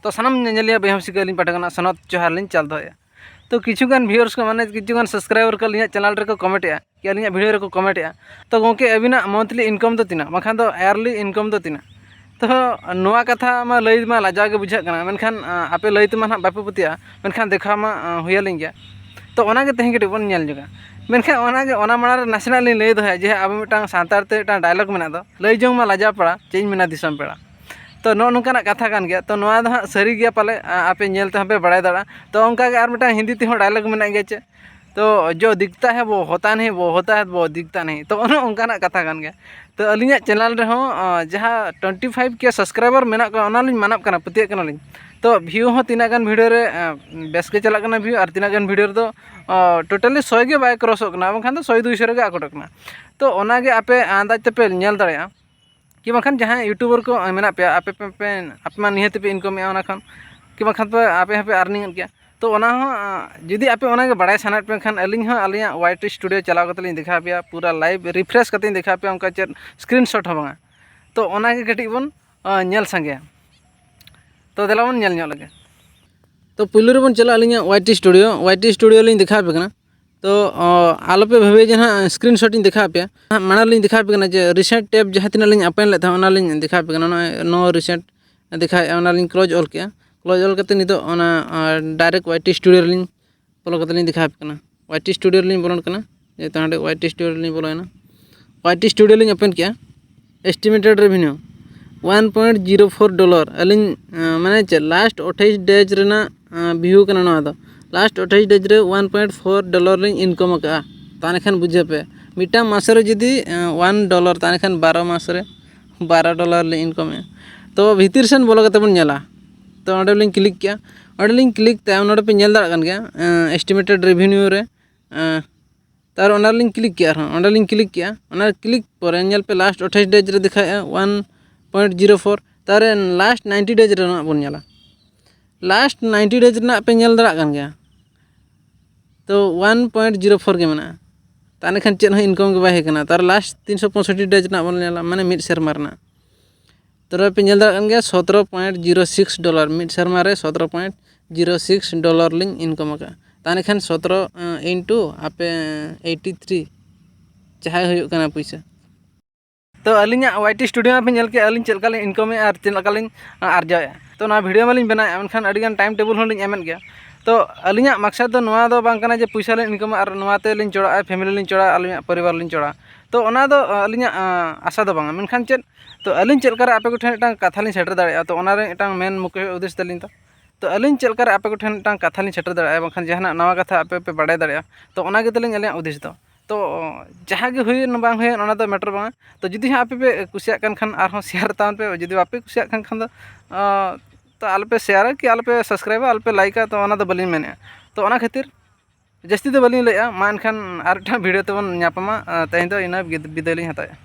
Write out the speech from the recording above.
तो सानम नेलिया बहम सिकलिन पाठकना सनत जोहार लिन चल दोया। तो किछुगान व्यूअर्स को माने किछुगान सब्सक्राइबर को लिया चैनल रे को कमेंट या कि अलिया वीडियो रे को कमेंट या तो गोंके अबिना मंथली इनकम तो तिना बखान तो ईयरली इनकम तो तिना तो नोआ कथा मा लई मा लाजा के बुझा कना मेनखान आपे लई तमा ना बापे पतिया मेनखान देखा मा हुयालिन गया तो ओना के तेहे के बन नेल जगा मेनखान ओना के ओना माना नासना लिन लई दोया जे अब मिटांग सांतार ते टा डायलॉग मेना दो लई जोंग मा लाजा पड़ा चेंज मेना दिसम पेड़ा तो नोनकाना कथा कान गया तो नोआ दो सरी गया पाले आपे नेल ते हबे बड़ाय दाड़ा तो उनका के आर मिटांग हिंदी ते हो डायलॉग मेना गया चे तो जो दिखता है वो होता नहीं, वो होता है वो दिखता नहीं। तो उनका कथा कान गया तो अलिया चैनल रे हो जहाँ 25 के सब्सक्राइबर मेना को ओनालिन मानब कना पतिया कना लिन तो व्यू हो तीना गान वीडियो रे बेस के चला कना व्यू और तीना गान वीडियो तो टोटली 100 के बाय क्रॉस कना बखान तो 100 200 रे आकट कना तो ओना के आपे अंदाज ते पे नेल दाड़या कि बखान जहाँ यूट्यूबर को मेना पे आपे पे आपमा निहत पे इनकम या ओना खान कि बखान पे आपे हपे अर्निंग गया तो ओना हो जुदी आपे ओना के बड़ाय सानात पे खान अलिंग हो अलिया वाइट स्टूडियो चलाव कते लिंग देखा पे पूरा लाइव रिफ्रेश कते देखा पे उनका चेक स्क्रीनशॉट हो बांगा तो ओना के कटी बन नेल संगे तो देला बन नेल लगे तो पुलु रे बन चला अलिया वाइट स्टूडियो लिंग देखा पे कना तो आलोपे भावे जे ना स्क्रीनशॉट इन देखा पे माना लिंग देखा पे कना जे रिसेंट टैब जहाँ तीना लिंग अपन ले था ओना लिंग देखा पे कना नो रिसेंट देखा ओना लिंग क्लोज ऑल के क्लोज ऑल करते नितो ओना डायरेक्ट वाइट स्टूडियो लिंग बोलो करते लिंग देखा पे कना वाइट स्टूडियो लिंग बोलन कना जे तांडे वाइट स्टूडियो लिंग बोलोना वाइट स्टूडियो लिंग ओपन किया एस्टिमेटेड रेवेन्यू $1.04 अलिंग माने चे लास्ट 28 डेज रेना व्यू कना नवा दो लास्ट 28 डेज रे $1.4 लिंग इनकम का ताने खान बुझे पे मिटा मास रे जदी $1 ताने खान 12 मास रे $12 लिंग इनकम तो भीतर सेन बोलो कते बन नेला तो ऑर्डर लिंक क्लिक किया ऑर्डर लिंक क्लिक ते ऑर्डर पे नेल दाड़ा गया एस्टिमेटेड रेवेन्यू रे तार ऑर्डर लिंक क्लिक किया ऑर्डर लिंक क्लिक किया ऑर्डर क्लिक पर नेल पे लास्ट 28 डेज रे दिखाया 1.04 तार लास्ट 90 डेज रे ना बन नेला लास्ट 90 डेज ना पे नेल दाड़ा गया तो 1.04 के मना ताने खान चेन इनकम के बाहे कना तार लास्ट 365 डेज ना बन नेला माने मिड शर्मा रना तो पे नेल दाड़ा गया $17.06 मिड शर्मा रे $17.06 लिंग इनकम का ताने खान 17 इंटू आपे 83 चाहे हुई कना पैसा तो अलिंगा वाइट स्टूडियो पे नेल के अलिंग चलका लिंग इनकम और चलका लिंग आर्जा तो ना वीडियो में लिंग बना एनखान अडिगान टाइम टेबल हो लिंग एमन गया तो अलिंगा मकसद तो नोआ दो बांग कना जे पैसा लिंग इनकम और नोआते लिंग चोड़ा फैमिली लिंग चोड़ा अलिंगा परिवार लिंग चोड़ा तो ओना दो अलिंगा आशा दो बांगा मेनखान चेद तो अलिंग चलकर आपे को ठेन एटांग कथा लिंग सेटर दाड़े तो ओना रे एटांग मेन मुख्य उद्देश्य तलिंग तो अलिंग चलकर आपे को ठेन एटांग कथा लिंग सेटर दाड़े बांखान जहाना नवा कथा आपे पे बाड़ाय दाड़े तो ओना गे तलिंग अलिंगा उद्देश्य तो जहाँ के हुई बांग हुई ओना दो मैटर बांगा तो जुदी आपे पे कुसिया कान खान आर शेयर तान पे जुदी आपे कुसिया खान खान तो आलपे शेयर कि आलपे सब्सक्राइब आलपे लाइका तो ओना दो बलिंग मेने तो ओना खातिर जस्ती तो बलिंग लैया मा एनखान आर वीडियो तबन ᱧᱟᱯᱟᱢᱟ तेहें दो इना बिदाय लिंग हताया।